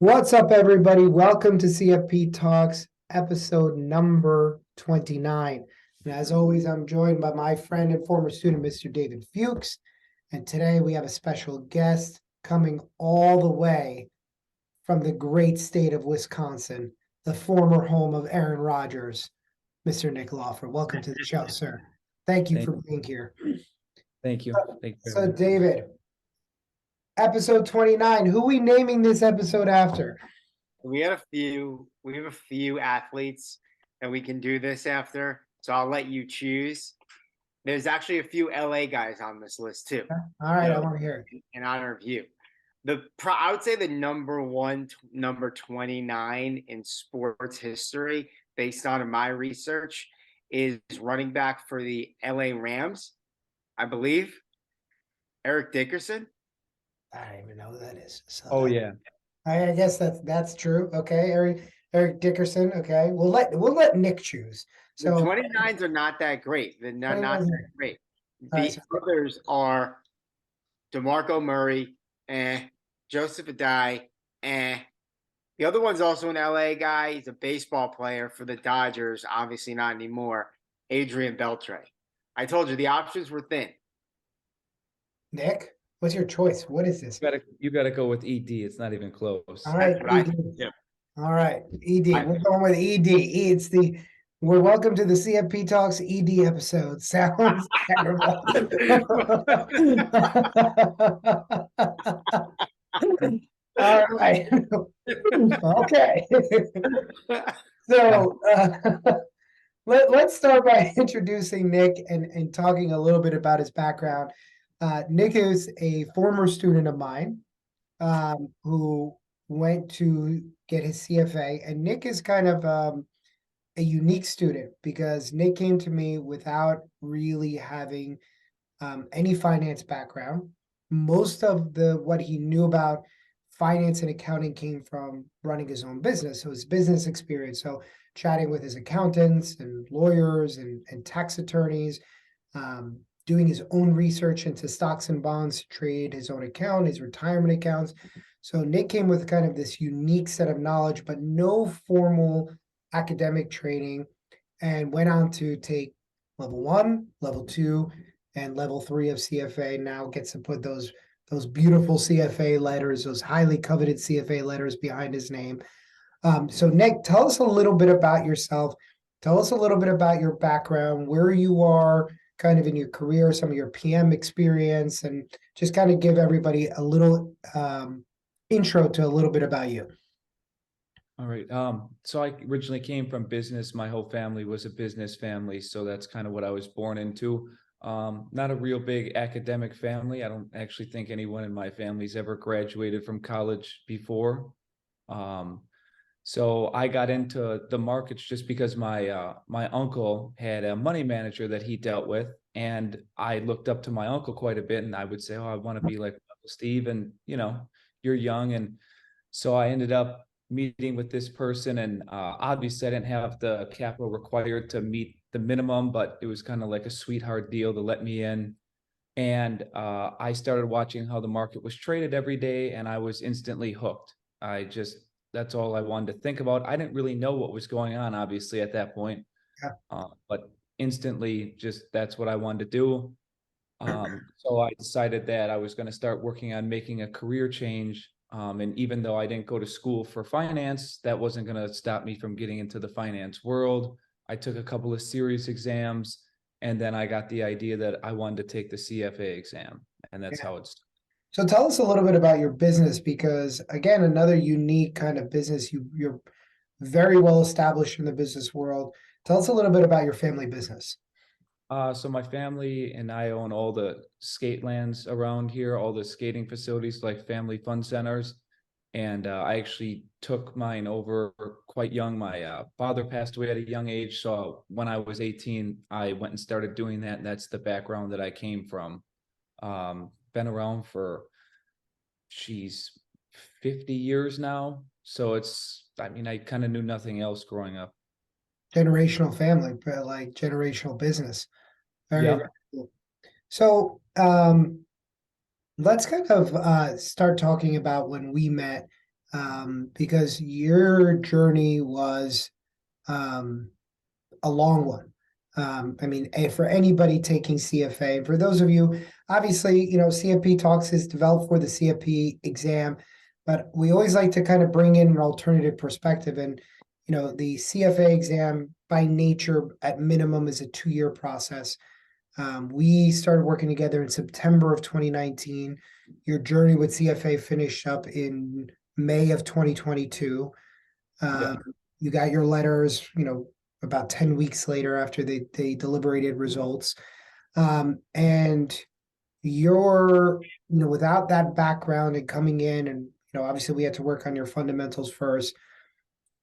What's up, everybody? Welcome to CFP Talks, episode number 29. And as always, I'm joined by my friend and former student, Mr. David Fuchs. And today we have a special guest coming all the way from the great state of Wisconsin, the former home of Aaron Rodgers, Mr. Nick Laufer. Welcome to the show, sir. Thank you for being here. Thank you. Thank you. So, David, episode 29, who are we naming this episode after? We have a few athletes that we can do this after, so I'll let you choose. There's actually a few LA guys on this list too. All right, I want to hear it. In honor of you. I would say the number 29 in sports history, based on my research, is running back for the LA Rams, I believe, Eric Dickerson. I don't even know who that is. So Oh yeah. I guess that's true. Okay, Eric Dickerson. Okay, we'll let Nick choose. So the 29s are not that great. They're not that great. The others are DeMarco Murray, Joseph Adai, The other one's also an LA guy. He's a baseball player for the Dodgers. Obviously not anymore. Adrian Beltre. I told you the options were thin. Nick, what's your choice? What is this? You gotta go with ED. It's not even close. All right, ED. All right, ED. We're going with ED. We're welcome to the CFP Talks ED episode. Sounds terrible. All right. Okay. So let's start by introducing Nick and talking a little bit about his background. Nick is a former student of mine who went to get his CFA, and Nick is kind of a unique student because Nick came to me without really having any finance background. Most of what he knew about finance and accounting came from running his own business. So his business experience. So chatting with his accountants and lawyers and tax attorneys, doing his own research into stocks and bonds to trade his own account, his retirement accounts. So Nick came with kind of this unique set of knowledge, but no formal academic training, and went on to take level 1, level 2, and level 3 of CFA. Now gets to put those beautiful CFA letters, those highly coveted CFA letters behind his name. So Nick, tell us a little bit about yourself. Tell us a little bit about your background, where you are kind of in your career, some of your PM experience, and just kind of give everybody a little intro to a little bit about you. All right. So I originally came from business. My whole family was a business family. So that's kind of what I was born into. Not a real big academic family. I don't actually think anyone in my family's ever graduated from college before. So I got into the markets just because my uncle had a money manager that he dealt with, and I looked up to my uncle quite a bit, and I would say, "Oh, I want to be like Uncle Steve," and you're young, and so I ended up meeting with this person, and obviously I didn't have the capital required to meet the minimum, but it was kind of like a sweetheart deal to let me in. And I started watching how the market was traded every day, and I was instantly hooked. That's all I wanted to think about. I didn't really know what was going on, obviously, at that point. Yeah. But instantly, just that's what I wanted to do. So I decided that I was going to start working on making a career change. And even though I didn't go to school for finance, that wasn't going to stop me from getting into the finance world. I took a couple of serious exams, and then I got the idea that I wanted to take the CFA exam, and that's how it's. So tell us a little bit about your business, because again, another unique kind of business. You're very well established in the business world. Tell us a little bit about your family business. So my family and I own all the skate lands around here, all the skating facilities like family fun centers. And I actually took mine over quite young. My father passed away at a young age. So when I was 18, I went and started doing that. And that's the background that I came from. Been around for, 50 years now. So I kind of knew nothing else growing up. Generational family, but like generational business. Very, Yeah. very cool. So let's kind of start talking about when we met. because your journey was a long one. I mean, for anybody taking CFA, for those of you, obviously, CFP Talks is developed for the CFP exam, but we always like to kind of bring in an alternative perspective. And, the CFA exam by nature, at minimum, is a 2-year process. We started working together in September of 2019. Your journey with CFA finished up in May of 2022. Yeah. You got your letters, about 10 weeks later after they deliberated results. And you're, without that background and coming in, and, obviously we had to work on your fundamentals first.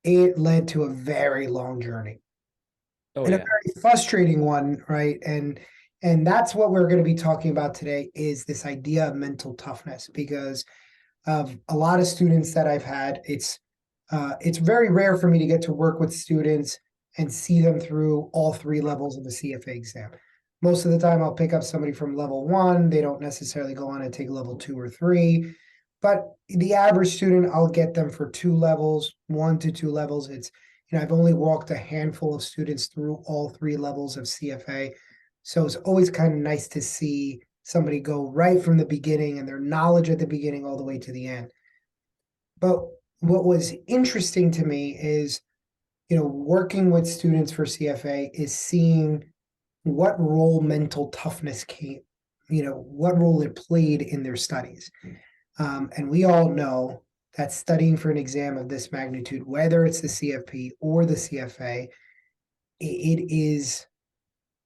It led to a very long journey. Oh, And a yeah. very frustrating one, right? And that's what we're going to be talking about today, is this idea of mental toughness, because of a lot of students that I've had. It's very rare for me to get to work with students and see them through all 3 levels of the CFA exam. Most of the time, I'll pick up somebody from level 1. They don't necessarily go on and take level 2 or 3. But the average student, I'll get them for 2 levels, 1 to 2 levels. I've only walked a handful of students through all 3 levels of CFA. So it's always kind of nice to see somebody go right from the beginning and their knowledge at the beginning all the way to the end. But what was interesting to me is, working with students for CFA is seeing what role mental toughness what role it played in their studies. And we all know that studying for an exam of this magnitude, whether it's the CFP or the CFA, it is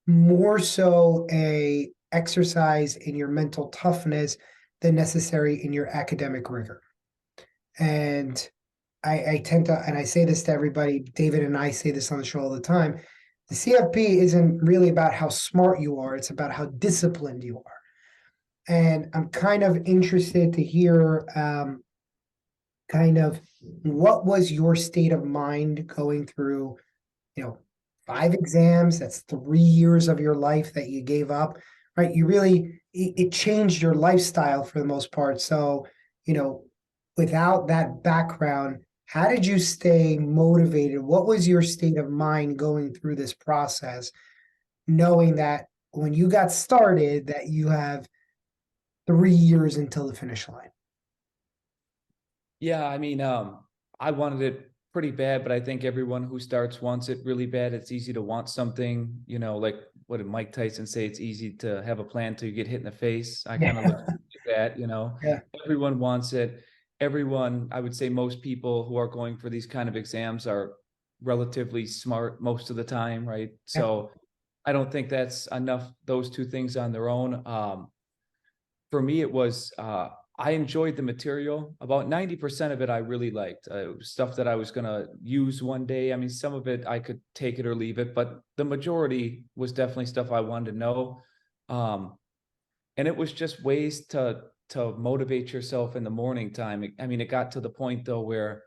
more so a exercise in your mental toughness than necessary in your academic rigor. And I tend to, and I say this to everybody, David and I say this on the show all the time, the CFP isn't really about how smart you are, it's about how disciplined you are. And I'm kind of interested to hear kind of what was your state of mind going through, 5 exams, that's 3 years of your life that you gave up, right? You really, it changed your lifestyle for the most part. So, without that background, how did you stay motivated? What was your state of mind going through this process, knowing that when you got started, that you have 3 years until the finish line? Yeah, I mean, I wanted it pretty bad, but I think everyone who starts wants it really bad. It's easy to want something, like what did Mike Tyson say? It's easy to have a plan till you get hit in the face. I kind of look at that, Yeah. everyone wants it. Everyone, I would say most people who are going for these kind of exams are relatively smart most of the time, right? So I don't think that's enough, those 2 things on their own. For me, it was, I enjoyed the material. About 90% of it I really liked. Stuff that I was going to use one day. I mean, some of it I could take it or leave it, but the majority was definitely stuff I wanted to know. And it was just ways to motivate yourself in the morning time. I mean, it got to the point though where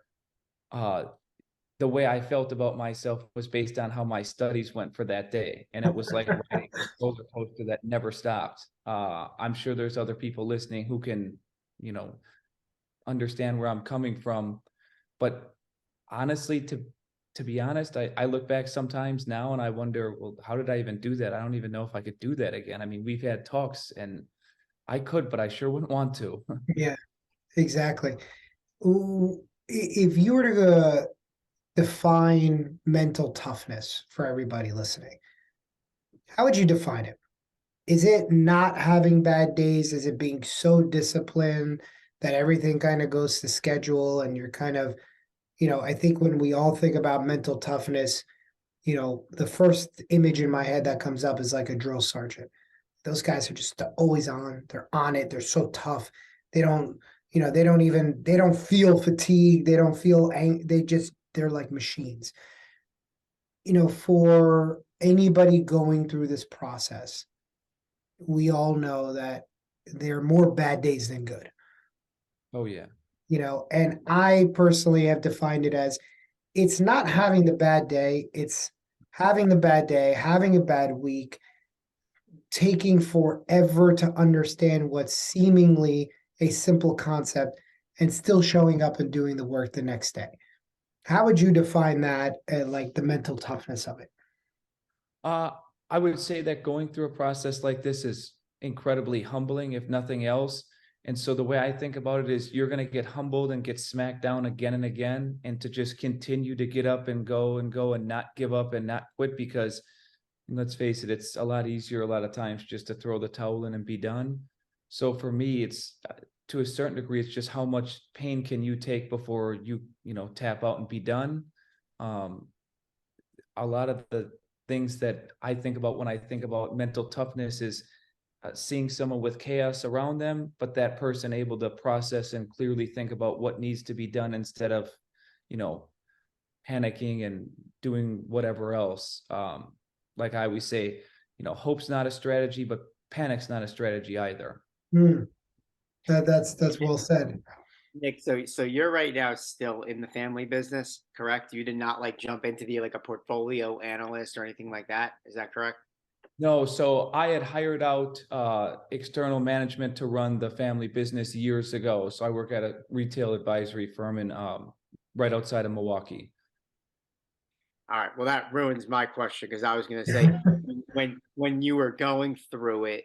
the way I felt about myself was based on how my studies went for that day. And it was like riding a roller coaster that never stopped. I'm sure there's other people listening who can, understand where I'm coming from. But honestly, to be honest, I look back sometimes now and I wonder, well, how did I even do that? I don't even know if I could do that again. I mean, we've had talks and I could, but I sure wouldn't want to. Yeah, exactly. If you were to define mental toughness for everybody listening, how would you define it? Is it not having bad days? Is it being so disciplined that everything kind of goes to schedule and you're kind of, I think when we all think about mental toughness, the first image in my head that comes up is like a drill sergeant. Those guys are just always on. They're on it. They're so tough. They don't, they don't feel fatigue. They don't feel they're like machines. For anybody going through this process, we all know that there are more bad days than good. Oh yeah. And I personally have defined it as, it's not having the bad day, it's having the bad day, having a bad week, taking forever to understand what's seemingly a simple concept, and still showing up and doing the work the next day. How would you define that and like the mental toughness of it? I would say that going through a process like this is incredibly humbling, if nothing else. And so the way I think about it is you're going to get humbled and get smacked down again and again, and to just continue to get up and go and not give up and not quit, because let's face it, it's a lot easier a lot of times just to throw the towel in and be done. So for me, it's to a certain degree, it's just how much pain can you take before you tap out and be done. A lot of the things that I think about when I think about mental toughness is seeing someone with chaos around them, but that person able to process and clearly think about what needs to be done instead of, panicking and doing whatever else. Like I always say, hope's not a strategy, but panic's not a strategy either. That's well said. Nick, so you're right now still in the family business, correct? You did not like jump into be like a portfolio analyst or anything like that. Is that correct? No, so I had hired out external management to run the family business years ago. So I work at a retail advisory firm in right outside of Milwaukee. All right. Well, that ruins my question because I was going to say when you were going through it,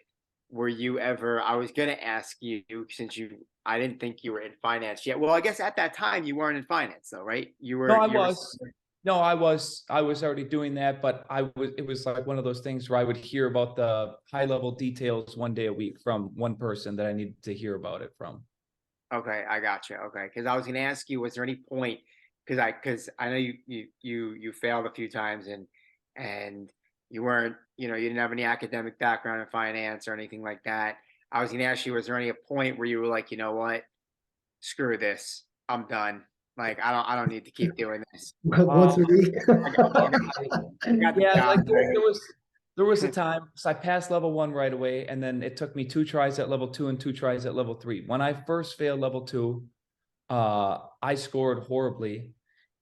were you ever? I was going to ask you since I didn't think you were in finance yet. Well, I guess at that time you weren't in finance, though, right? You were. No, I was. No, I was already doing that, but it was like one of those things where I would hear about the high level details one day a week from one person that I needed to hear about it from. Okay, I got you. Okay, because I was going to ask you, was there any point? Because I know you failed a few times and you weren't, you didn't have any academic background in finance or anything like that. I was going to ask you, was there any point where you were like, you know what, screw this, I'm done. Like I don't need to keep doing this. Once a week. Yeah, like there was a time, so I passed level 1 right away, and then it took me 2 tries at level 2 and 2 tries at level 3. When I first failed level 2, I scored horribly,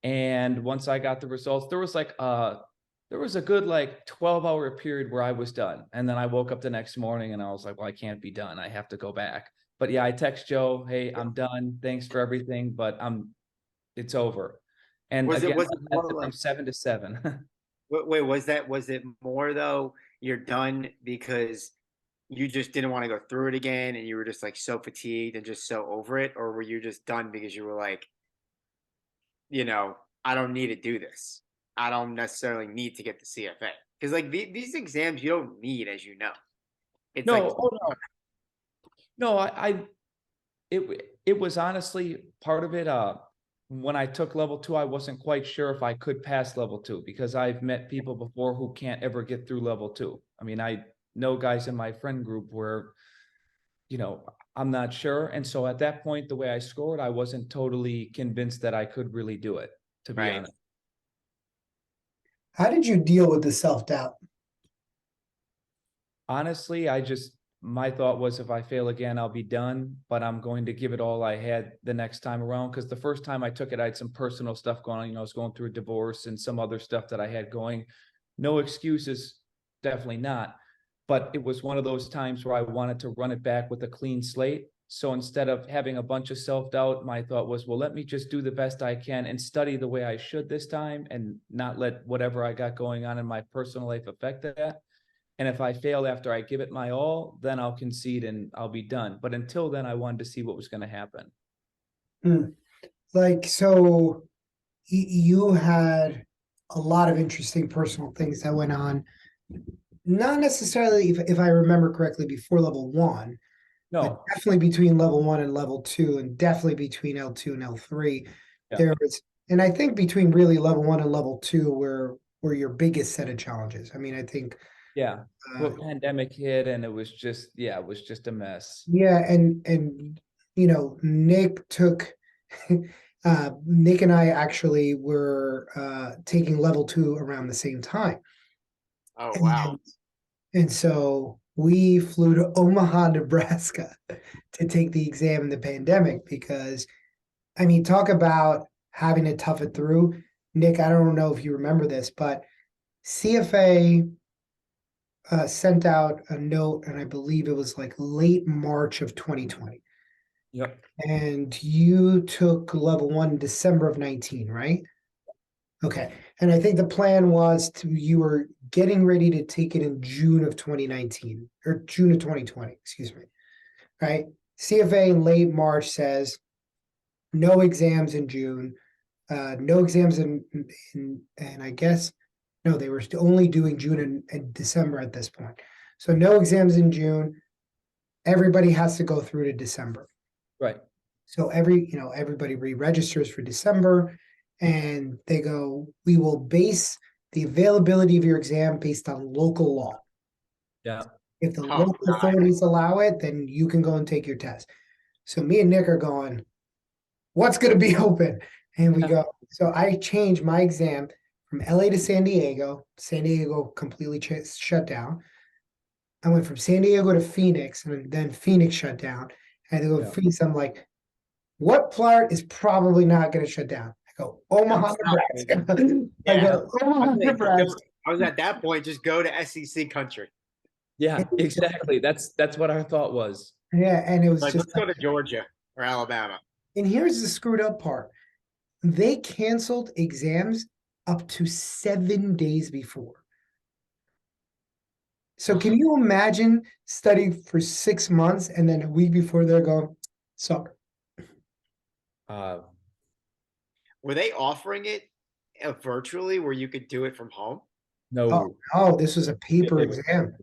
and once I got the results, there was a good like 12-hour period where I was done, and then I woke up the next morning and I was like, well, I can't be done. I have to go back. But yeah, I text Joe, hey, I'm done. Thanks for everything, but it's over. And Was again, it more from like 7 to 7. wait, was it more though you're done because you just didn't want to go through it again and you were just like so fatigued and just so over it, or were you just done because you were like, I don't need to do this. I don't necessarily need to get the CFA because like these exams you don't need, as you know. It's like No, oh no, no, it was honestly part of it. When I took level 2, I wasn't quite sure if I could pass level 2 because I've met people before who can't ever get through level 2. I mean, I know guys in my friend group where, I'm not sure. And so at that point, the way I scored, I wasn't totally convinced that I could really do it, to be right. honest. How did you deal with the self-doubt? Honestly, my thought was if I fail again, I'll be done, but I'm going to give it all I had the next time around. Because the first time I took it, I had some personal stuff going on. I was going through a divorce and some other stuff that I had going. No excuses, definitely not. But it was one of those times where I wanted to run it back with a clean slate. So instead of having a bunch of self-doubt, my thought was, well, let me just do the best I can and study the way I should this time and not let whatever I got going on in my personal life affect that. And if I fail after I give it my all, then I'll concede and I'll be done. But until then, I wanted to see what was going to happen. Like, so you had a lot of interesting personal things that went on. Not necessarily, if I remember correctly, before level 1, but No, definitely between level 1 and level 2, and definitely between L2 and L3. Yeah. There was, and I think between really level 1 and level 2 were your biggest set of challenges. I mean, I think yeah. Well, pandemic hit and it was just a mess. yeah, and Nick took Nick and I actually were taking level 2 around the same time. Oh wow. And so we flew to Omaha, Nebraska to take the exam in the pandemic because, I mean, talk about having to tough it through. Nick, I don't know if you remember this, but CFA sent out a note, and I believe it was like late March of 2020. Yep. And you took level 1 in December of 19, right? Okay. And I think the plan was you were getting ready to take it in June of 2019 or June of 2020, excuse me. Right? CFA in late March says no exams in June, no exams and I guess no, they were only doing June and December at this point. So no exams in June. Everybody has to go through to December. Right. So everybody re-registers for December and they go, we will base the availability of your exam based on local law. Yeah. If the Oh, local God. authorities allow it, then you can go and take your test. So me and Nick are going, what's going to be open? And we go, so I changed my exam from LA to San Diego. San Diego completely shut down. I went from San Diego to Phoenix, and then Phoenix shut down. And then Yeah. Phoenix, I'm like, what part is probably not going to shut down? I go, Omaha, Nebraska. I Yeah. go, Omaha, Nebraska. I was at that point, just go to SEC country. Yeah, exactly. That's what our thought was. Yeah, and it was Like, just let's go to Georgia or Alabama. and here's the screwed up part. They canceled exams up to 7 days before. So can you imagine studying for 6 months and then a week before they're going, summer? Uh, Were they offering it virtually where you could do it from home? no. Oh, this was a paper exam.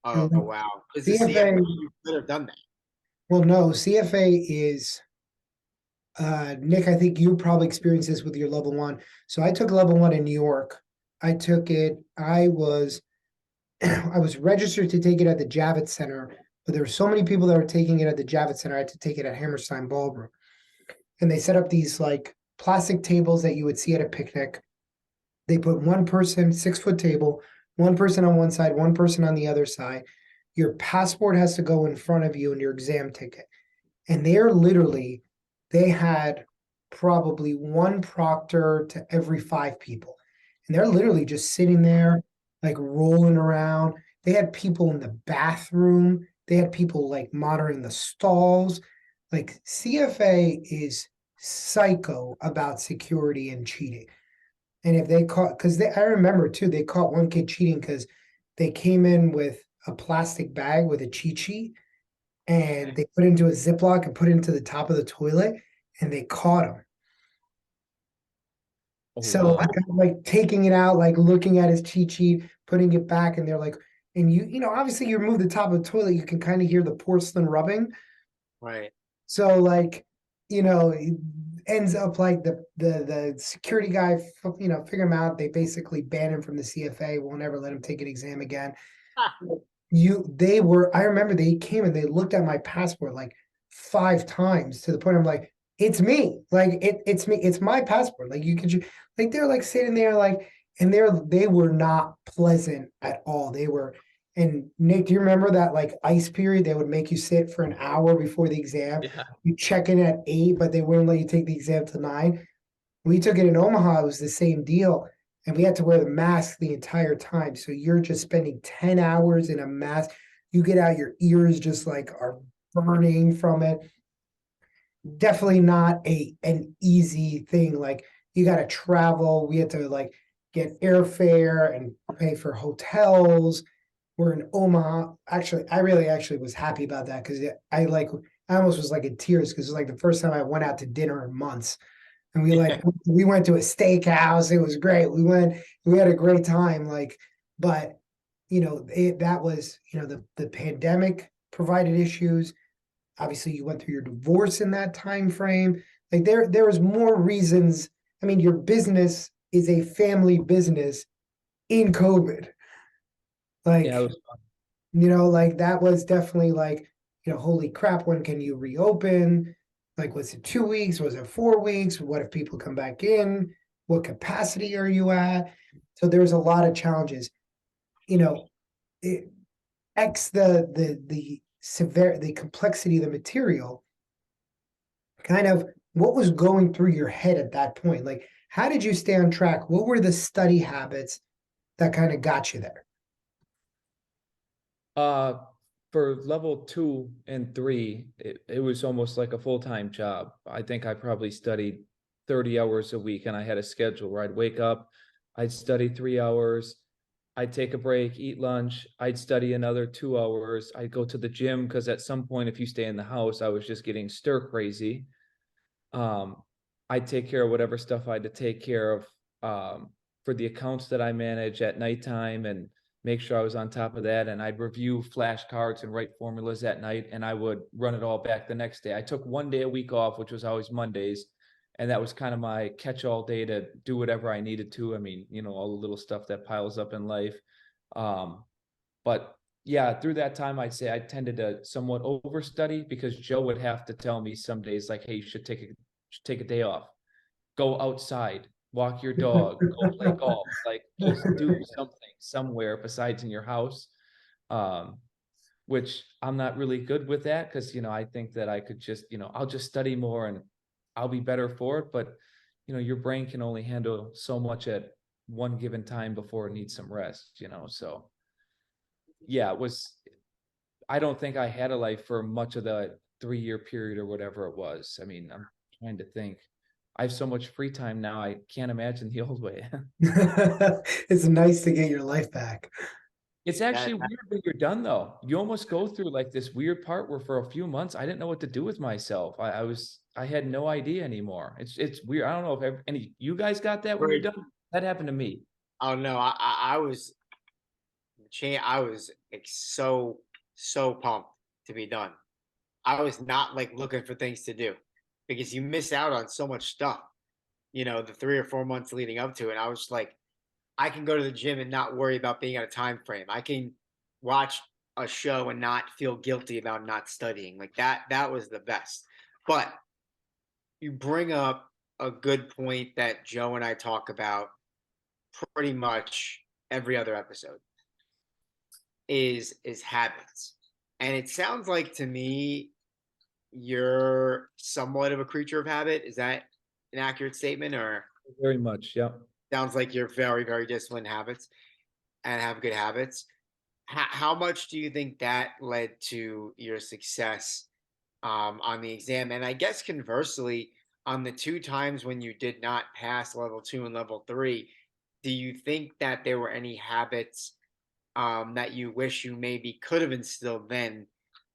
Oh, wow. Because the CFA, CFA, you could have done that. well, no, CFA is Nick, I think you probably experienced this with your level 1. So I took level 1 in New York. I took it, I was registered to take it at the Javits Center, but there were so many people that were taking it at the Javits Center, I had to take it at Hammerstein Ballroom. And they set up these like plastic tables that you would see at a picnic. They put one person, 6-foot table, one person on one side, one person on the other side. Your passport has to go in front of you and your exam ticket. And they had probably one proctor to every 5 people. And they're literally just sitting there, like rolling around. They had people in the bathroom. They had people like monitoring the stalls. Like CFA is psycho about security and cheating. And if they caught, because I remember too, they caught one kid cheating because they came in with a plastic bag with a cheat sheet and they put it into a Ziploc and put it into the top of the toilet and they caught him. Oh, So wow. I'm like taking it out, like looking at his cheat sheet, putting it back, and they're like, and obviously you remove the top of the toilet, you can kind of hear the porcelain rubbing. Right. So like, it ends up like the security guy, figure him out. They basically ban him from the CFA, won't ever let him take an exam again. I remember they came and they looked at my passport like 5 times to the point I'm like, it's me. Like it's me. It's my passport. Like like they're like sitting there like, and they were not pleasant at all. And Nick, do you remember that like ice period? They would make you sit for an hour before the exam. Yeah. You check in at 8, but they wouldn't let you take the exam till 9. We took it in Omaha, it was the same deal. And we had to wear the mask the entire time. So you're just spending 10 hours in a mask. You get out, your ears just like are burning from it. Definitely not an easy thing. Like you got to travel. We had to like get airfare and pay for hotels. We're in Omaha. Actually, I really actually was happy about that because I almost was like in tears because it was like the first time I went out to dinner in months. And we went to a steakhouse. It was great. We had a great time. Like, but that was, the pandemic provided issues. Obviously, you went through your divorce in that time frame. Like there was more reasons. I mean, your business is a family business in COVID. Like, Yeah, it was like that was definitely like, holy crap, when can you reopen? Like, was it 2 weeks? Was it 4 weeks? What if people come back in? What capacity are you at? So there's a lot of challenges. It, X the complexity of the material, kind of what was going through your head at that point? Like, how did you stay on track? What were the study habits that kind of got you there? uh for level 2 and 3, it was almost like a full-time job. I think I probably studied 30 hours a week, and I had a schedule where I'd wake up, I'd study 3 hours, I'd take a break, eat lunch, I'd study another 2 hours, I'd go to the gym because at some point, if you stay in the house, I was just getting stir crazy. Um, I'd take care of whatever stuff I had to take care of for the accounts that I manage at nighttime and make sure I was on top of that. And I'd review flashcards and write formulas at night, and I would run it all back the next day. I took one day a week off, which was always Mondays. And that was kind of my catch-all day to do whatever I needed to. I mean, you know, all the little stuff that piles up in life. But yeah, through that time, I'd say I tended to somewhat overstudy because Joe would have to tell me some days like, hey, you should take a day off, go outside, walk your dog, go play golf, like just do something somewhere besides in your house. Which I'm not really good with that because, you know, I think that I could just, you know, I'll just study more and I'll be better for it. But, you know, your brain can only handle so much at one given time before it needs some rest, you know. So yeah, I don't think I had a life for much of the 3-year period or whatever it was. I mean, I'm trying to think. I have so much free time now, I can't imagine the old way. It's nice to get your life back. It's actually weird when you're done, though. You almost go through like this weird part where for a few months I didn't know what to do with myself. I had no idea anymore. It's weird. I don't know if any you guys got that when you're done. That happened to me. Oh no, I was like, so pumped to be done. I was not like looking for things to do because you miss out on so much stuff. You know, the 3 or 4 months leading up to it, I was like, I can go to the gym and not worry about being at a time frame. I can watch a show and not feel guilty about not studying. Like that was the best. But you bring up a good point that Joe and I talk about pretty much every other episode is habits. And it sounds like to me you're somewhat of a creature of habit. Is that an accurate statement, or Very much, yeah. sounds like you're very, very disciplined habits and have good habits? How much do you think that led to your success on the exam? And I guess conversely, on the 2 times when you did not pass level 2 and level 3, do you think that there were any habits that you wish you maybe could have instilled then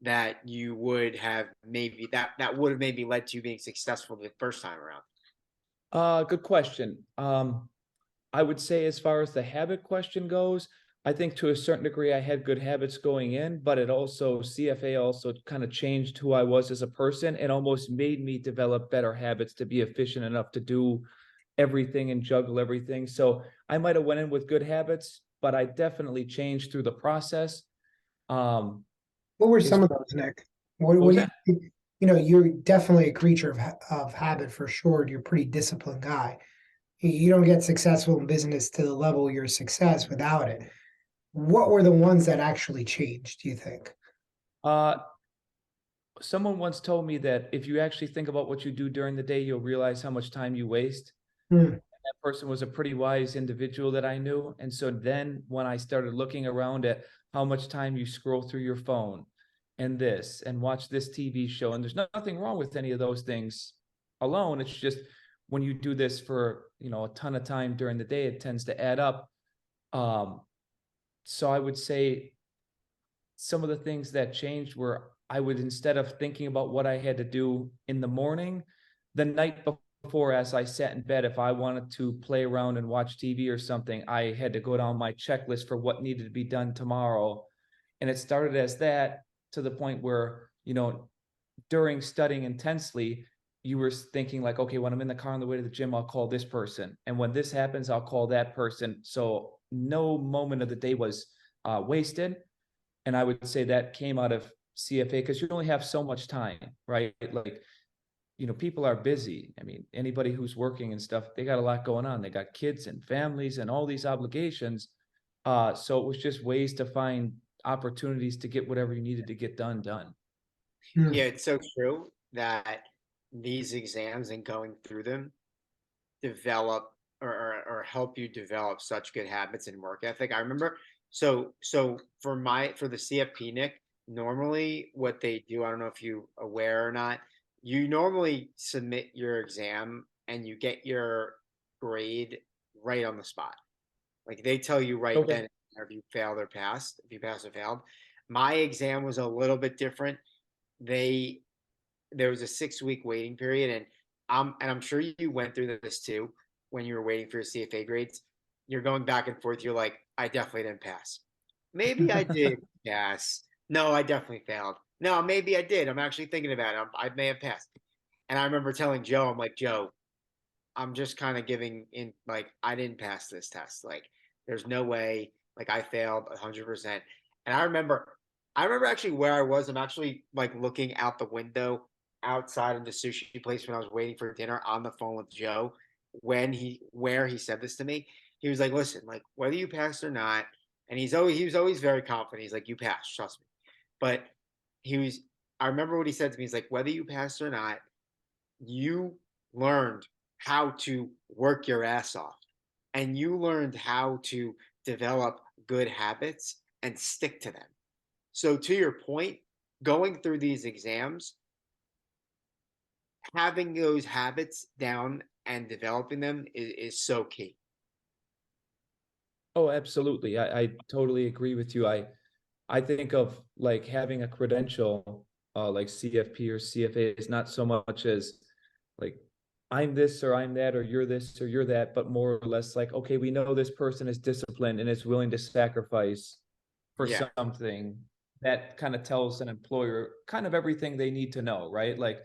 that you would have maybe that would have maybe led to you being successful the first time around? Good question. I would say as far as the habit question goes, I think to a certain degree I had good habits going in, but it also CFA also kind of changed who I was as a person and almost made me develop better habits to be efficient enough to do everything and juggle everything. So I might have went in with good habits, but I definitely changed through the process. Um, What were is- some of those, Nick? what was that? You know, you're definitely a creature of habit for sure. You're a pretty disciplined guy. You don't get successful in business to the level of your success without it. What were the ones that actually changed, do you think? Uh, Someone once told me that if you actually think about what you do during the day, you'll realize how much time you waste. Hmm. That person was a pretty wise individual that I knew. And so then when I started looking around at how much time you scroll through your phone and this and watch this TV show, and there's nothing wrong with any of those things alone. It's just when you do this for, you know, a ton of time during the day, it tends to add up. So I would say some of the things that changed were I would, instead of thinking about what I had to do in the morning, the night before, as I sat in bed, if I wanted to play around and watch TV or something, I had to go down my checklist for what needed to be done tomorrow. And it started as that to the point where, you know, during studying intensely, you were thinking like, okay, when I'm in the car on the way to the gym, I'll call this person. And when this happens, I'll call that person. So no moment of the day was wasted. And I would say that came out of CFA because you only have so much time, right? Like, you know, people are busy. I mean, anybody who's working and stuff, they got a lot going on. They got kids and families and all these obligations. So it was just ways to find opportunities to get whatever you needed to get done. Hmm. Yeah, it's so true that these exams and going through them develop or help you develop such good habits and work ethic. I remember, so for the CFP, Nick, normally what they do, I don't know if you aware or not, you normally submit your exam and you get your grade right on the spot. Like they tell you right Okay. then if you failed or passed, if you passed or failed. My exam was a little bit different. They There was a 6 week waiting period, and I'm sure you went through this too when you were waiting for your CFA grades. You're going back and forth. You're like, I definitely didn't pass. Maybe I did pass. No, I definitely failed. No, maybe I did. I'm actually thinking about it. I may have passed. And I remember telling Joe, I'm like, Joe, I'm just kind of giving in, like, I didn't pass this test. Like, there's no way. Like, I failed 100%. And I remember actually where I was. I'm actually like looking out the window outside of the sushi place when I was waiting for dinner on the phone with Joe. Where he said this to me, he was like, "Listen, like whether you passed or not," and he was always very confident. He's like, "You passed, trust me." But he was. I remember what he said to me. He's like, "Whether you passed or not, you learned how to work your ass off and you learned how to develop good habits and stick to them." So, to your point, going through these exams, having those habits down and developing them is so key. Oh, absolutely. I totally agree with you. I think of like having a credential, like CFP or CFA is not so much as like I'm this or I'm that or you're this or you're that, but more or less like, okay, we know this person is disciplined and is willing to sacrifice for Yeah, something that kind of tells an employer kind of everything they need to know, right? Like,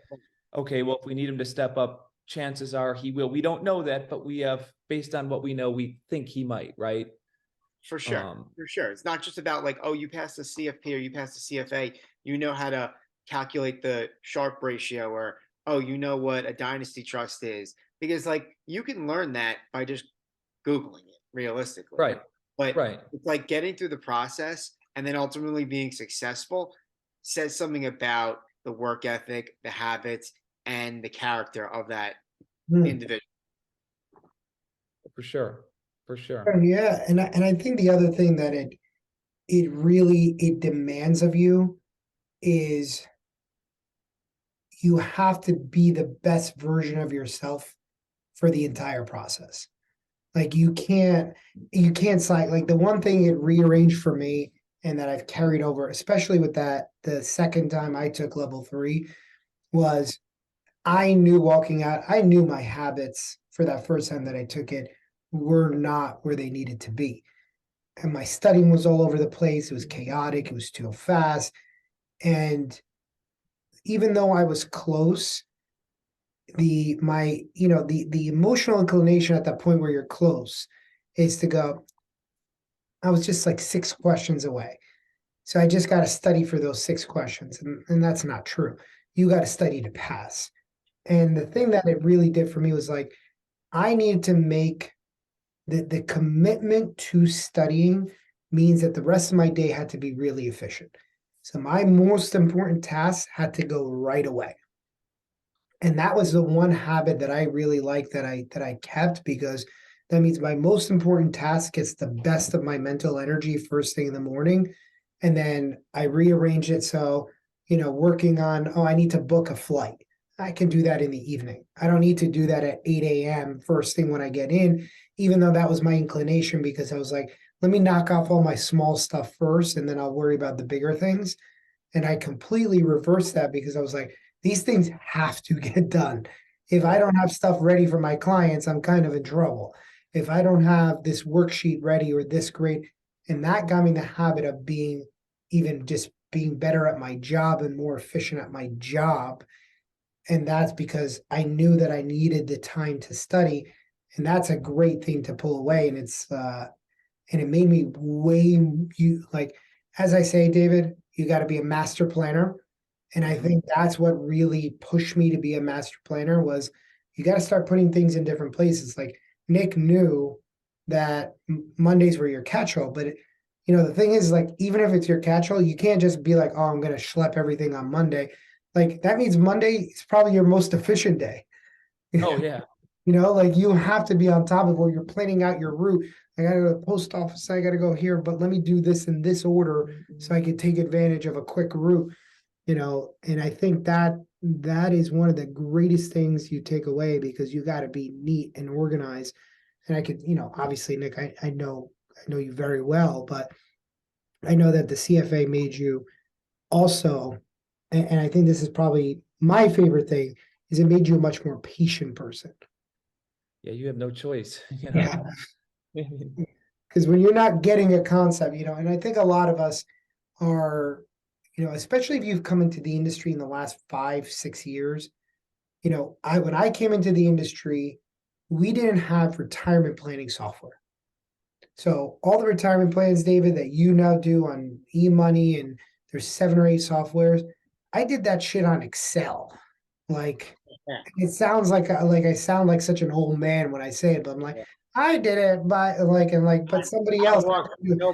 okay, well, if we need him to step up, chances are he will. We don't know that, but we have, based on what we know, we think he might, right? for sure. Um, For sure. It's not just about like, oh, you passed the CFP or you passed the CFA. You know how to calculate the Sharpe ratio, or, oh, you know what a dynasty trust is. Because like you can learn that by just Googling it realistically. right, But right. it's like getting through the process and then ultimately being successful says something about the work ethic, the habits, and the character of that Hmm. individual. For sure. For sure. And yeah, and I think the other thing that it really it demands of you is you have to be the best version of yourself for the entire process. Like you can't cite like the one thing it rearranged for me and that I've carried over, especially with that the second time I took level 3 was I knew walking out, I knew my habits for that first time that I took it were not where they needed to be. And my studying was all over the place. It was chaotic. It was too fast. And even though I was close, the emotional inclination at that point where you're close is to go, I was just like 6 questions away. So I just got to study for those 6 questions. And that's not true. You got to study to pass. And the thing that it really did for me was like, I needed to make the commitment to studying means that the rest of my day had to be really efficient. So my most important tasks had to go right away. And that was the one habit that I really liked that I kept because that means my most important task gets the best of my mental energy first thing in the morning. And then I rearrange it so, working on, oh, I need to book a flight. I can do that in the evening. I don't need to do that at 8 a.m. first thing when I get in, even though that was my inclination because I was like, let me knock off all my small stuff first and then I'll worry about the bigger things. And I completely reversed that because I was like, these things have to get done. If I don't have stuff ready for my clients, I'm kind of in trouble. If I don't have this worksheet ready or this great, and that got me in the habit of being even just being better at my job and more efficient at my job. And that's because I knew that I needed the time to study. And that's a great thing to pull away. And it made me way you like, as I say, David, you got to be a master planner. And I Mhm. think that's what really pushed me to be a master planner was you got to start putting things in different places. Like Nick knew that Mondays were your catch-all, but the thing is like even if it's your catch-all, you can't just be like, oh, I'm gonna schlep everything on Monday. Like that means Monday is probably your most efficient day. Oh yeah. Like you have to be on top of where you're planning out your route. I gotta go to the post office, I gotta go here, but let me do this in this order so I can take advantage of a quick route, and I think that is one of the greatest things you take away, because you got to be neat and organized. And I could, obviously, Nick, I know you very well, but I know that the CFA made you also, and I think this is probably my favorite thing, is it made you a much more patient person. Yeah, you have no choice. Yeah. I mean, Because when you're not getting a concept, and I think a lot of us are, especially if you've come into the industry in the last 5, 6 years, when I came into the industry, we didn't have retirement planning software. So all the retirement plans, David, that you now do on eMoney, and there's 7 or 8 softwares, I did that shit on Excel. Like, Yeah. it sounds like I sound like such an old man when I say it, but I'm like, Yeah. I did it by but somebody I else, walk,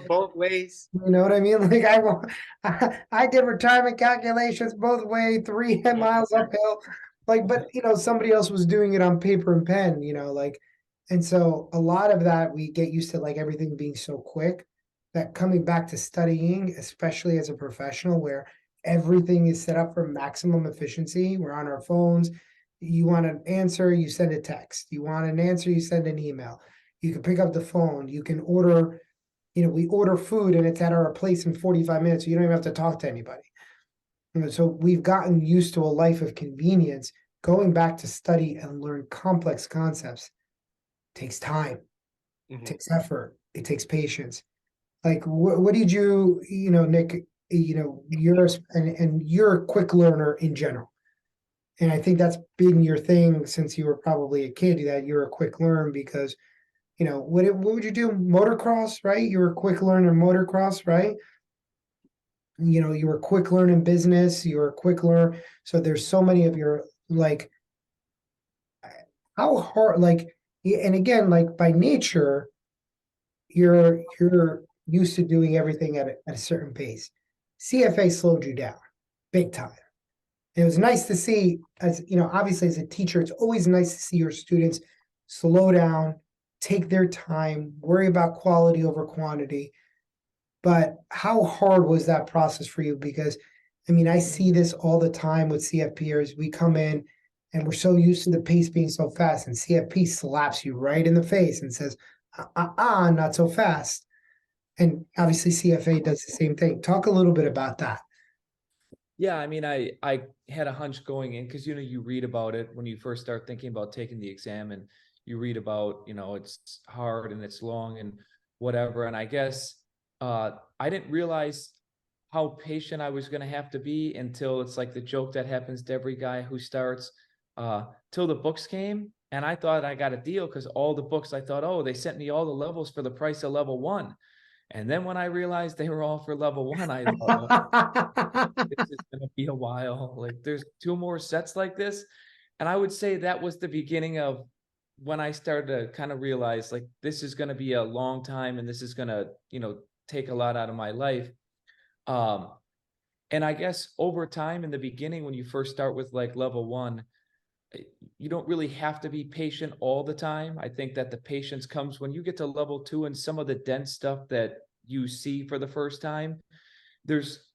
both ways. you know what I mean? Like I did retirement calculations both way, 3 miles uphill. But somebody else was doing it on paper and pen, and so a lot of that we get used to, like, everything being so quick, that coming back to studying, especially as a professional, where everything is set up for maximum efficiency. We're on our phones. You want an answer, you send a text. You want an answer, you send an email. You can pick up the phone. You can order, we order food and it's at our place in 45 minutes. So you don't even have to talk to anybody. So we've gotten used to a life of convenience. Going back to study and learn complex concepts takes time, it takes effort, it takes patience. Like, what did Nick, you're a quick learner in general. And I think that's been your thing since you were probably a kid, that you're a quick learn, because what would you do? Motocross, right? You were a quick learner in motocross, right? You were quick learning business, you were a quick learn. So there's so many of your, like, how hard, like, and again, like, by nature, you're used to doing everything at a certain pace. CFA slowed you down big time. It was nice to see, as obviously as a teacher, it's always nice to see your students slow down, take their time, worry about quality over quantity. But how hard was that process for you? Because I see this all the time with CFPers. We come in and we're so used to the pace being so fast, and CFP slaps you right in the face and says, not so fast. And obviously CFA does the same thing. Talk a little bit about that. Yeah, I had a hunch going in, because you read about it when you first start thinking about taking the exam, and you read about, it's hard and it's long and whatever. And I guess I didn't realize how patient I was going to have to be until it's like the joke that happens to every guy who starts, till the books came. And I thought I got a deal, because all the books, I thought, oh, they sent me all the levels for the price of level 1. And then when I realized they were all for level 1, I thought, this is going to be a while. Like, there's 2 more sets like this. And I would say that was the beginning of when I started to kind of realize, like, this is going to be a long time, and this is going to, take a lot out of my life. And I guess over time, in the beginning, when you first start with like level 1, you don't really have to be patient all the time. I think that the patience comes when you get to level 2, and some of the dense stuff that you see for the first time,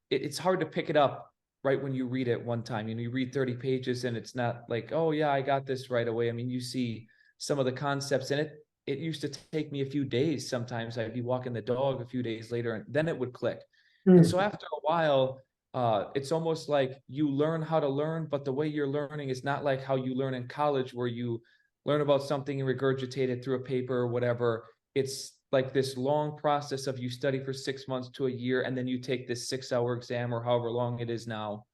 it's hard to pick it up right when you read it one time. You read 30 pages and it's not like, oh yeah, I got this right away. You see some of the concepts in it. It used to take me a few days. Sometimes I'd be walking the dog a few days later, and then it would click. And so after a while, it's almost like you learn how to learn, but the way you're learning is not like how you learn in college, where you learn about something and regurgitate it through a paper or whatever. It's like this long process of you study for 6 months to a year, and then you take this 6-hour exam or however long it is now.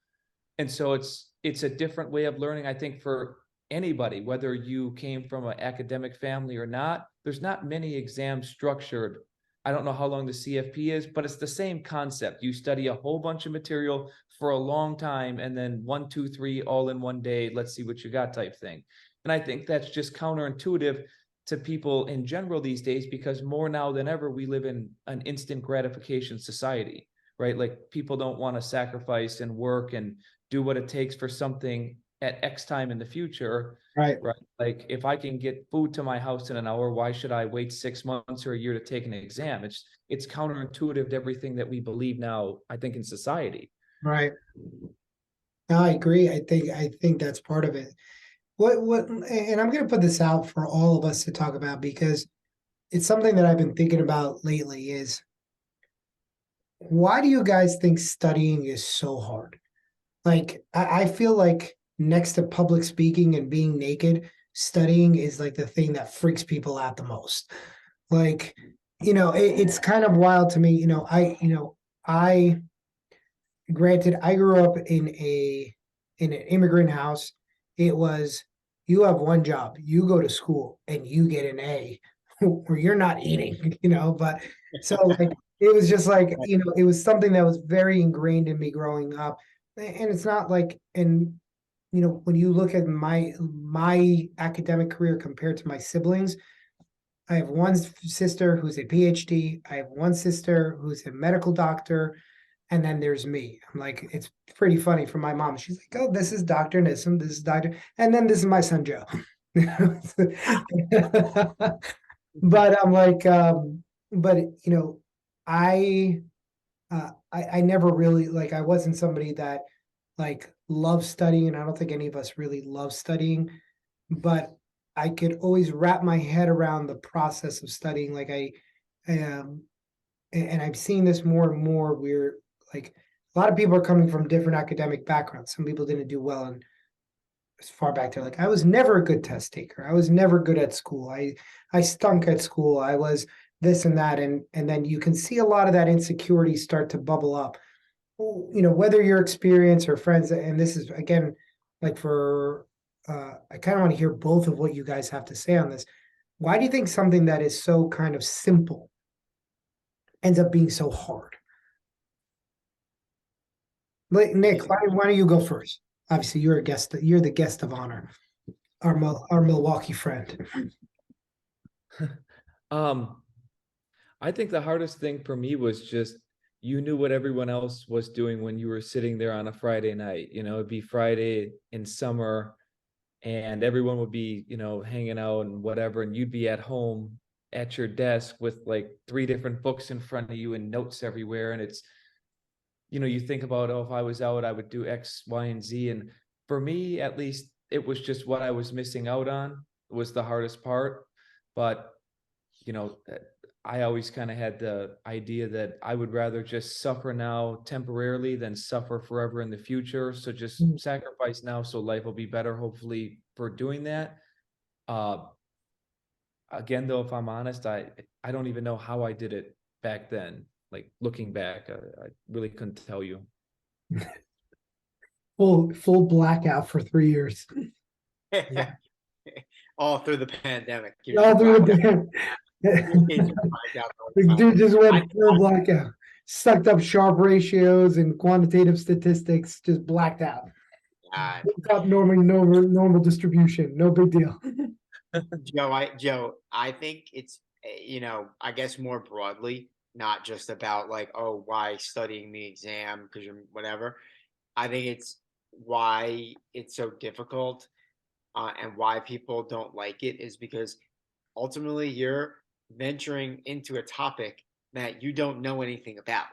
And so it's a different way of learning, I think, for anybody, whether you came from an academic family or not. There's not many exams structured. I don't know how long the CFP is, but it's the same concept. You study a whole bunch of material for a long time, and then 1, 2, 3 all in one day. Let's see what you got type thing. And I think that's just counterintuitive to people in general these days, because more now than ever, we live in an instant gratification society, right? Like, people don't want to sacrifice and work and do what it takes for something at X time in the future, Right. right? Like if I can get food to my house in an hour, why should I wait 6 months or a year to take an exam? It's counterintuitive to everything that we believe now, I think, in society. Right. No, I agree. I think that's part of it. And I'm going to put this out for all of us to talk about because it's something that I've been thinking about lately is why do you guys think studying is so hard? Like, I feel like next to public speaking and being naked, studying is like the thing that freaks people out the most. Like, it's kind of wild to me. I granted, I grew up in an immigrant house. It was you have one job, you go to school and you get an A, or you're not eating, but so like it was just like, it was something that was very ingrained in me growing up. And it's not like, and when you look at my academic career compared to my siblings, I have one sister who's a PhD, I have one sister who's a medical doctor, and then there's me. I'm like, it's pretty funny for my mom. She's like, oh, this is Dr. Nissim, this is Dr. And then this is my son Joe. But I'm like, but I I never really like I wasn't somebody that like loved studying, and I don't think any of us really love studying, but I could always wrap my head around the process of studying. Like um and I've seen this more and more where like a lot of people are coming from different academic backgrounds. Some people didn't do well, and as far back there, like I was never a good test taker. I was never good at school. I stunk at school. I was this and that, and then you can see a lot of that insecurity start to bubble up. Whether your experience or friends, and this is again like for I kind of want to hear both of what you guys have to say on this. Why do you think something that is so kind of simple ends up being so hard? Like, Nick, why don't you go first? Obviously, you're a guest. You're the guest of honor, our Milwaukee friend. Um, I think the hardest thing for me was just you knew what everyone else was doing when you were sitting there on a Friday night. It'd be Friday in summer and everyone would be, hanging out and whatever, and you'd be at home at your desk with like 3 different books in front of you and notes everywhere. And it's, you think about, oh, if I was out, I would do X, Y, and Z. And for me, at least, it was just what I was missing out on was the hardest part. But, you know, I always kind of had the idea that I would rather just suffer now temporarily than suffer forever in the future. So just sacrifice now so life will be better, hopefully, for doing that. Again, though, if I'm honest, I don't even know how I did it back then. Like looking back, I really couldn't tell you. Full blackout for 3 years. Yeah. All through the pandemic. All through the dude just went full blackout. Sucked up sharp ratios and quantitative statistics, just blacked out. Top normal distribution, no big deal. Joe, I think it's, I guess more broadly, not just about like, oh, why studying the exam because you're whatever. I think it's why it's so difficult and why people don't like it is because ultimately you're venturing into a topic that you don't know anything about.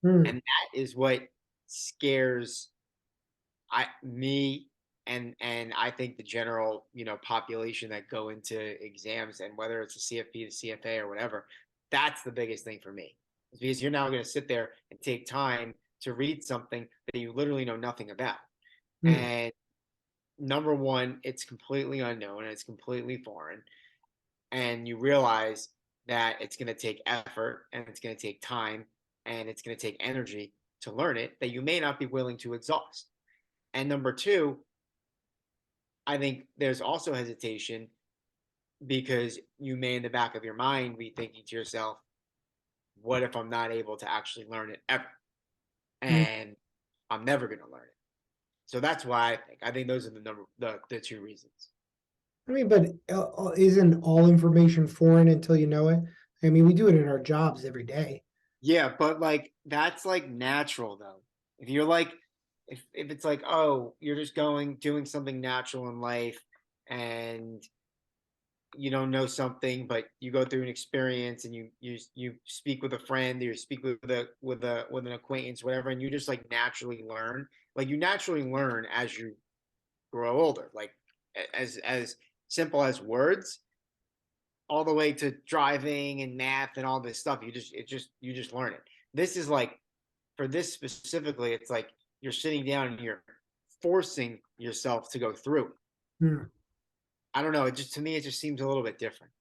And that is what scares me and I think the general, population that go into exams, and whether it's a CFP to CFA or whatever, that's the biggest thing for me. It's because you're now going to sit there and take time to read something that you literally know nothing about. And number one, it's completely unknown and it's completely foreign. And you realize that it's going to take effort and it's going to take time and it's going to take energy to learn it that you may not be willing to exhaust. And number two, I think there's also hesitation because you may in the back of your mind be thinking to yourself, what if I'm not able to actually learn it ever? And I'm never going to learn it. So that's why I think those are the 2 reasons. I mean, but isn't all information foreign until you know it? I mean, we do it in our jobs every day. Yeah, but like that's like natural though. If you're like if it's like, oh, you're just doing something natural in life, and you don't know something, but you go through an experience, and you speak with a friend, or you speak with an acquaintance, whatever, and you just like naturally learn. Like you naturally learn as you grow older. Like as simple as words, all the way to driving and math and all this stuff. You just learn it. This is like, for this specifically, it's like you're sitting down and you're forcing yourself to go through. Hmm. I don't know. It just, to me, it just seems a little bit different.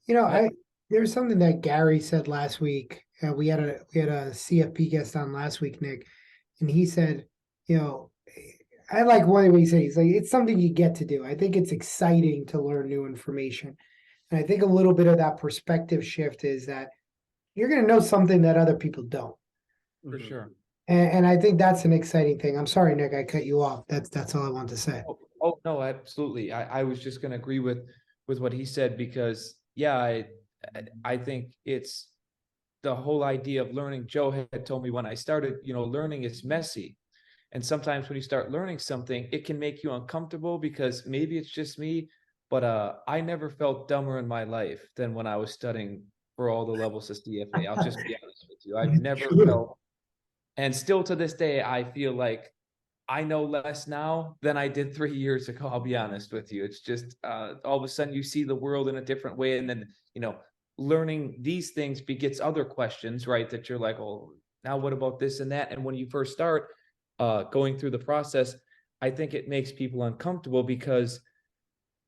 You know, I- there's something that Gary said last week. We had a CFP guest on last week, Nick, and he said, you know, I like one way he said, he's like, it's something you get to do. I think it's exciting to learn new information. And I think a little bit of that perspective shift is that you're going to know something that other people don't. For Mhm. sure. And I think that's an exciting thing. I'm sorry, Nick, I cut you off. That's all I want to say. Oh no, absolutely. I was just gonna agree with what he said, because yeah, I think it's the whole idea of learning. Joe had told me when I started, learning is messy. And sometimes when you start learning something, it can make you uncomfortable, because maybe it's just me, but I never felt dumber in my life than when I was studying for all the levels of CFA. I'll just be honest with you. I've never felt, and still to this day, I feel like I know less now than I did 3 years ago. I'll be honest with you. It's just all of a sudden you see the world in a different way. And then, learning these things begets other questions, right? That you're like, oh, now what about this and that? And when you first start going through the process, I think it makes people uncomfortable, because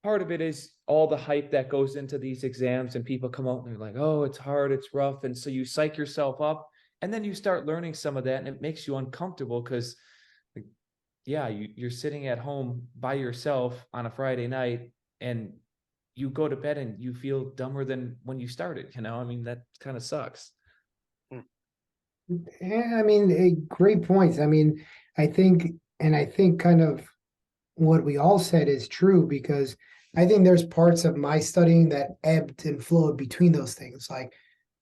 part of it is all the hype that goes into these exams, and people come out and they're like, oh, it's hard, it's rough. And so you psych yourself up, and then you start learning some of that, and it makes you uncomfortable, because yeah, you're sitting at home by yourself on a Friday night, and you go to bed and you feel dumber than when you started. I mean, that kind of sucks. Yeah, I mean, great points. I mean, I think kind of what we all said is true, because I think there's parts of my studying that ebbed and flowed between those things. Like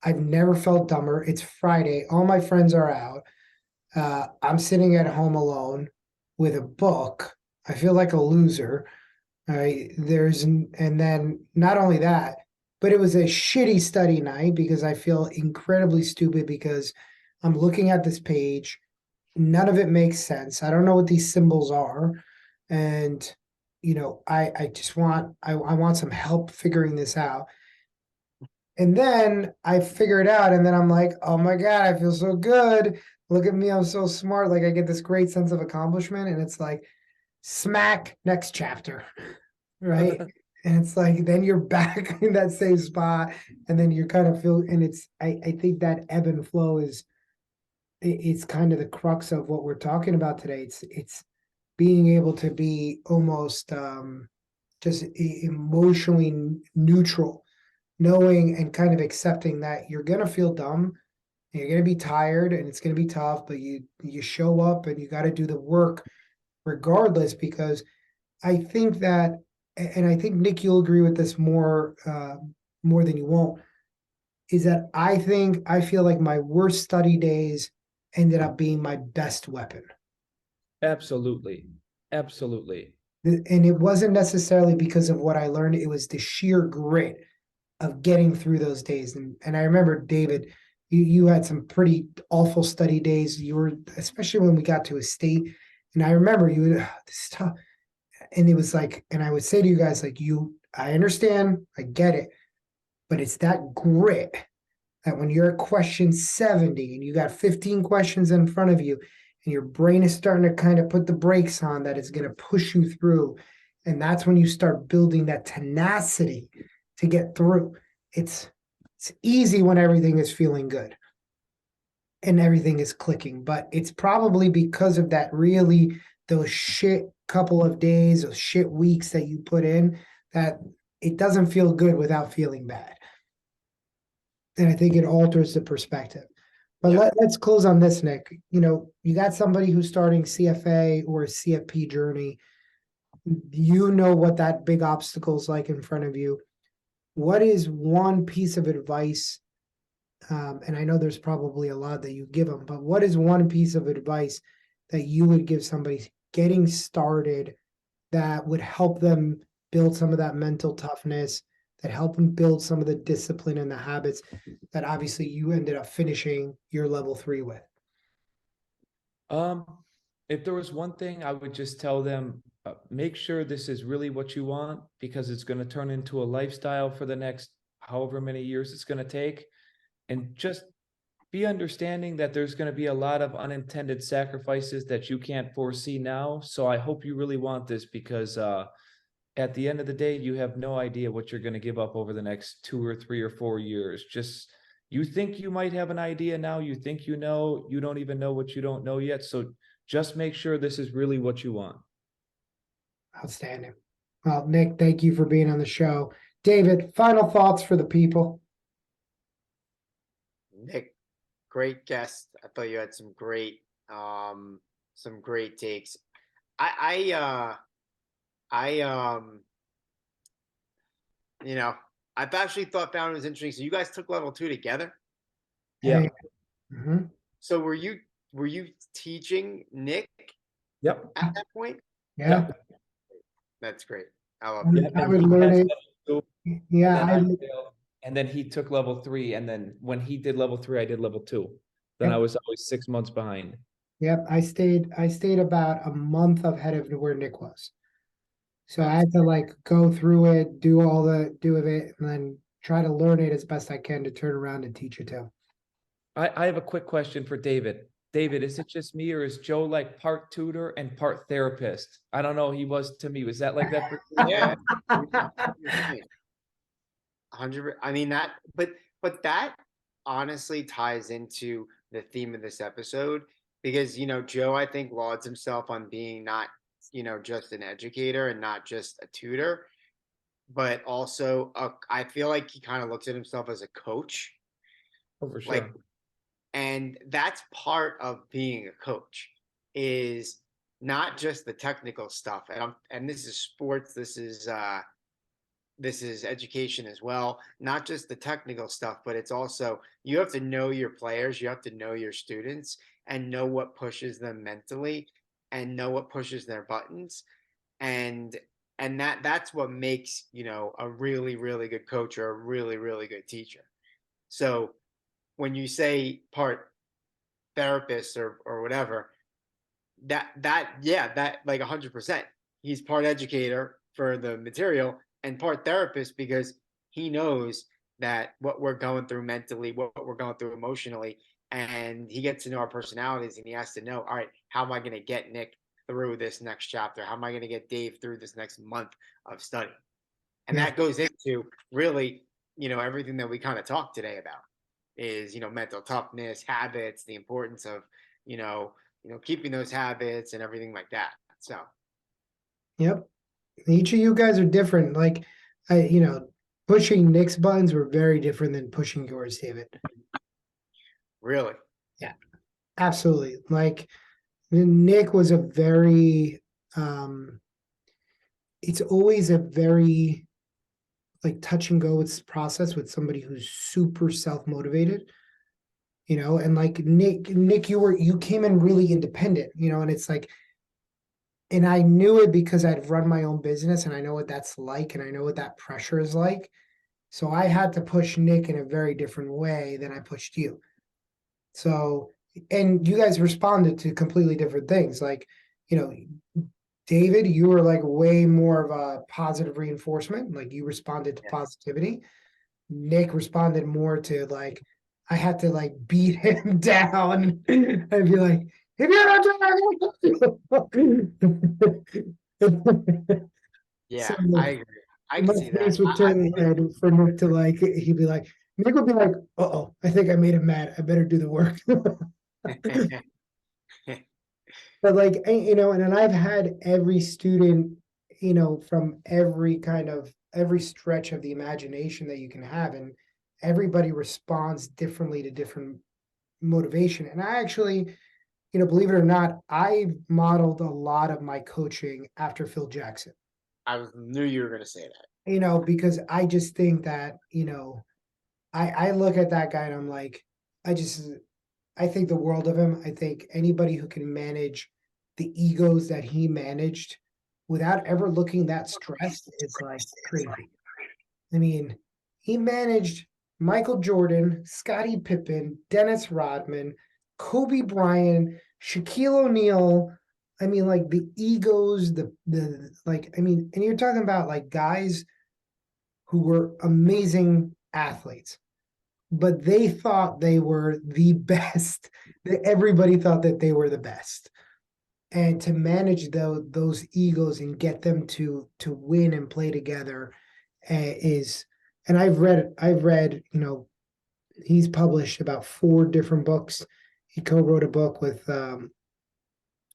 I've never felt dumber. It's Friday, all my friends are out. I'm sitting at home alone with a book. I feel like a loser. Right. And then not only that, but it was a shitty study night because I feel incredibly stupid because I'm looking at this page. None of it makes sense. I don't know what these symbols are. And, I just I want some help figuring this out. And then I figure it out, and then I'm like, oh my God, I feel so good. Look at me, I'm so smart. Like I get this great sense of accomplishment, and it's like, smack, next chapter. Right. And it's like then you're back in that same spot, and then you're kind of feel, and I think that ebb and flow it's kind of the crux of what we're talking about today. It's being able to be almost just emotionally neutral, knowing and kind of accepting that you're gonna feel dumb, and you're gonna be tired, and it's gonna be tough, but you show up and you got to do the work regardless, because I think that, and I think Nick, you'll agree with this more than you won't, is that I feel like my worst study days ended up being my best weapon. Absolutely. Absolutely. And it wasn't necessarily because of what I learned, it was the sheer grit of getting through those days. And I remember, David, you had some pretty awful study days. You were, especially when we got to a state, and I remember you would, this is tough. And it was like, and I would say to you guys, like, I understand, I get it, but it's that grit that when you're at question 70 and you got 15 questions in front of you, and your brain is starting to kind of put the brakes on, that it's going to push you through. And that's when you start building that tenacity to get through. It's easy when everything is feeling good and everything is clicking, but it's probably because of that, really, those shit couple of days, those shit weeks that you put in, that it doesn't feel good without feeling bad. And I think it alters the perspective. But Yeah. let's close on this, Nick. You got somebody who's starting CFA or a CFP journey. You know what that big obstacle is like in front of you. What is one piece of advice? And I know there's probably a lot that you give them, but what is one piece of advice that you would give somebody getting started that would help them build some of that mental toughness, that help them build some of the discipline and the habits that obviously you ended up finishing your level 3 with? Um, if there was one thing, I would just tell them, make sure this is really what you want, because it's going to turn into a lifestyle for the next however many years it's going to take. And just be understanding that there's going to be a lot of unintended sacrifices that you can't foresee now. So I hope you really want this, because at the end of the day, you have no idea what you're going to give up over the next 2 or 3 or 4 years. Just, you think you might have an idea now, you think you know, you don't even know what you don't know yet. So just make sure this is really what you want. Outstanding. Well, Nick, thank you for being on the show. David, final thoughts for the people. Nick, great guest. I thought you had some great takes. You know, I've actually found it was interesting. So you guys took level 2 together. Yeah. Hey. Mhm. So were you teaching Nick Yep. at that point? Yeah. That's great. I love Yeah, it. I would learn it. Yeah, And I then and then he took level 3, and then when he did level 3, I did level 2. Then Yep. I was always 6 months behind. Yep, I stayed about a month ahead of where Nick was. So I had to like go through it, do of it, and then try to learn it as best I can to turn around and teach it to. I have a quick question for David. David, is it just me, or is Joe like part tutor and part therapist? I don't know. He was to me. Was that like that for you? Yeah. 100. I mean that, but that honestly ties into the theme of this episode, because Joe, I think, lauds himself on being not just an educator and not just a tutor, but also I feel like he kind of looks at himself as a coach. Oh, for Like, sure. and that's part of being a coach, is not just the technical stuff. And this is sports. This is education as well, not just the technical stuff, but it's also, you have to know your players, you have to know your students, and know what pushes them mentally, and know what pushes their buttons. And that's what makes, a really, really good coach or a really, really good teacher. So when you say part therapist or whatever, that like 100%. He's part educator for the material and part therapist, because he knows that what we're going through mentally, what we're going through emotionally, and he gets to know our personalities, and he has to know, all right, how am I going to get Nick through this next chapter? How am I going to get Dave through this next month of study? And that goes into really, everything that we kind of talked today about is, mental toughness, habits, the importance of, keeping those habits and everything like that. So, Yep. Each of you guys are different. Like pushing Nick's buttons were very different than pushing yours, David. really? Yeah, absolutely. Like Nick was a very it's always a very like touch and go with process with somebody who's super self-motivated, and like Nick, you came in really independent, and it's like, and I knew it because I'd run my own business and I know what that's like and I know what that pressure is like. So I had to push Nick in a very different way than I pushed you. So, and you guys responded to completely different things. Like, David, you were like way more of a positive reinforcement. Like you responded to positivity. Nick responded more to like, I had to like beat him down and be like, if you're not doing Yeah, so I agree. I my can see that. face would turn red for Nick to like, he'd be like, Nick would be like, uh-oh, I think I made him mad. I better do the work. But like, and then I've had every student, from every kind of every stretch of the imagination that you can have. And everybody responds differently to different motivation. And I actually, believe it or not, I modeled a lot of my coaching after Phil Jackson. Knew you were going to say that. Because I just think that, I look at that guy and I'm like, I think the world of him. I think anybody who can manage the egos that he managed without ever looking that stressed is like crazy. I mean, he managed Michael Jordan, Scottie Pippen, Dennis Rodman, Kobe Bryant, Shaquille O'Neal. I mean, like the egos, the like, I mean, and you're talking about like guys who were amazing athletes, but they thought they were the best. Everybody thought that they were the best. And to manage those egos and get them to win and play together is, and I've read, he's published about 4 different books. He co-wrote a book with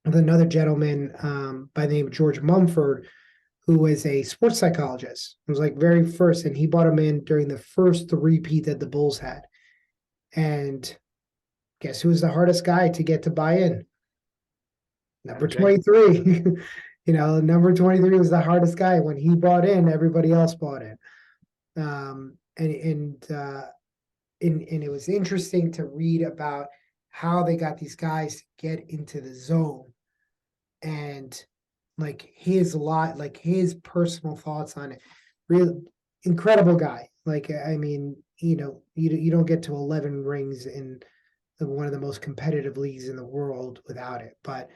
another gentleman by the name of George Mumford, who was a sports psychologist. It was like very first, and he brought him in during the first three-peat that the Bulls had. And guess who was the hardest guy to get to buy in? Number 23. Number 23 was the hardest guy. When he bought in, everybody else bought in. And it was interesting to read about how they got these guys to get into the zone, and like his personal thoughts on it. Real incredible guy. Like, I mean, you don't get to 11 rings in one of the most competitive leagues in the world without it. But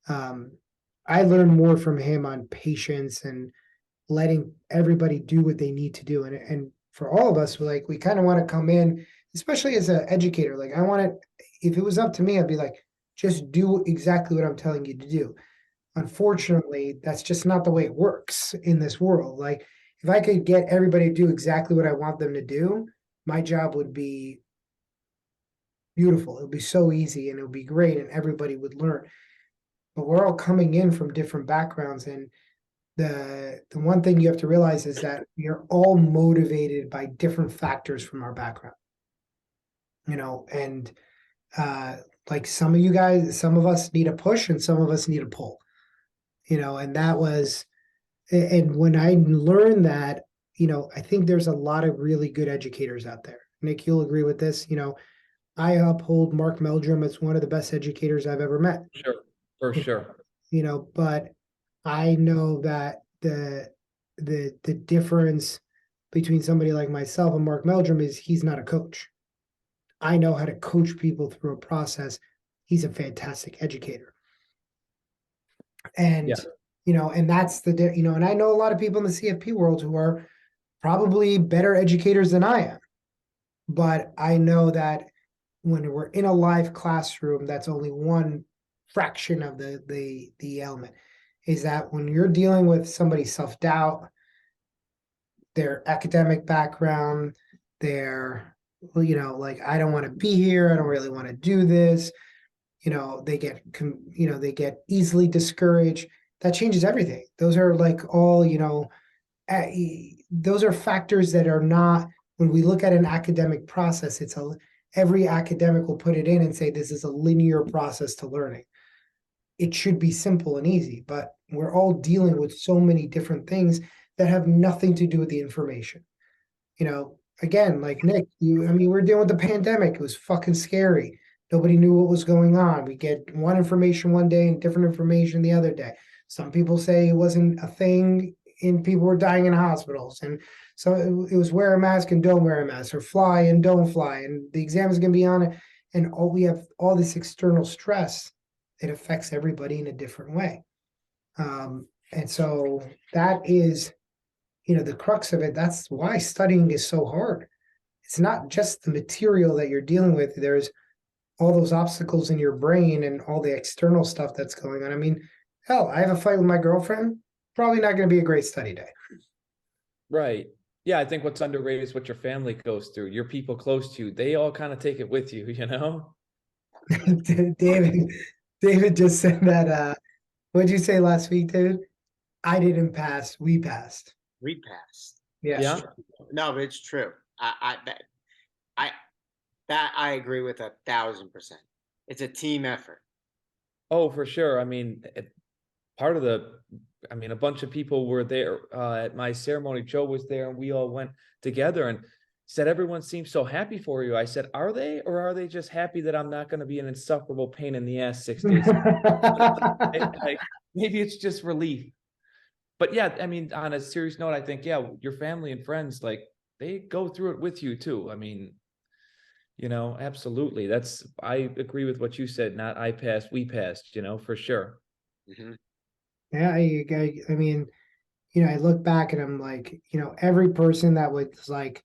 I learned more from him on patience and letting everybody do what they need to do. And for all of us, we kind of want to come in, especially as an educator. Like, if it was up to me, I'd be like, just do exactly what I'm telling you to do. Unfortunately, that's just not the way it works in this world. Like, if I could get everybody to do exactly what I want them to do, my job would be beautiful. It would be so easy and it would be great and everybody would learn. But we're all coming in from different backgrounds, and the one thing you have to realize is that we are all motivated by different factors from our background. And like some of us need a push and some of us need a pull. And that was, and when I learned that, I think there's a lot of really good educators out there. Nick, you'll agree with this. I uphold Mark Meldrum as one of the best educators I've ever met. Sure, for sure. But I know that the difference between somebody like myself and Mark Meldrum is he's not a coach. I know how to coach people through a process. He's a fantastic educator. And and that's and I know a lot of people in the CFP world who are probably better educators than I am. But I know that when we're in a live classroom, that's only one fraction of the element. Is that when you're dealing with somebody's self-doubt, their academic background, their, like, I don't want to be here, I don't really want to do this, they get easily discouraged. That changes everything. Those are like all, those are factors that are not, when we look at an academic process, every academic will put it in and say this is a linear process to learning. It should be simple and easy, but we're all dealing with so many different things that have nothing to do with the information. Again, like Nick, we're dealing with the pandemic. It was fucking scary. Nobody knew what was going on. We get one information one day and different information the other day. Some people say it wasn't a thing and people were dying in hospitals. And so it was wear a mask and don't wear a mask, or fly and don't fly. And the exam is going to be on it. And we have all this external stress. It affects everybody in a different way. And so that is, the crux of it. That's why studying is so hard. It's not just the material that you're dealing with. There's all those obstacles in your brain and all the external stuff that's going on. I mean, hell, I have a fight with my girlfriend. Probably not going to be a great study day. Right. Yeah, I think what's underrated is what your family goes through. Your people close to you, they all kind of take it with you, David just said that. What did you say last week, David? I didn't pass. We passed. We passed. Yeah. No, but it's true. I agree with 1,000%. It's a team effort. Oh, for sure. I mean, a bunch of people were there at my ceremony. Joe was there and we all went together, and said, everyone seems so happy for you. I said, are they, or are they just happy that I'm not going to be an insufferable pain in the ass 6 days? Like, maybe it's just relief. But yeah, I mean, on a serious note, I think, yeah, your family and friends, like, they go through it with you too. I mean, absolutely. I agree with what you said, not I passed, we passed, for sure. Mhm. Yeah, I mean, I look back and I'm like, every person that would like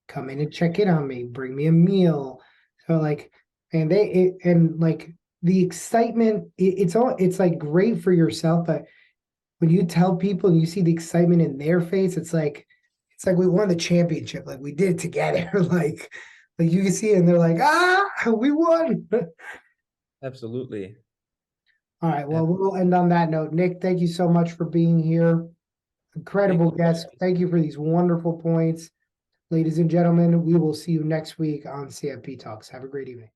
come in and check in on me, bring me a meal. So like, and and like the excitement, it's like great for yourself, but when you tell people and you see the excitement in their face, it's like we won the championship, like we did it together. Like you can see it and they're like, we won. Absolutely. All right, well, we'll end on that note. Nick, thank you so much for being here. Incredible guest. Thank you for these wonderful points. Ladies and gentlemen, we will see you next week on CFP Talks. Have a great evening.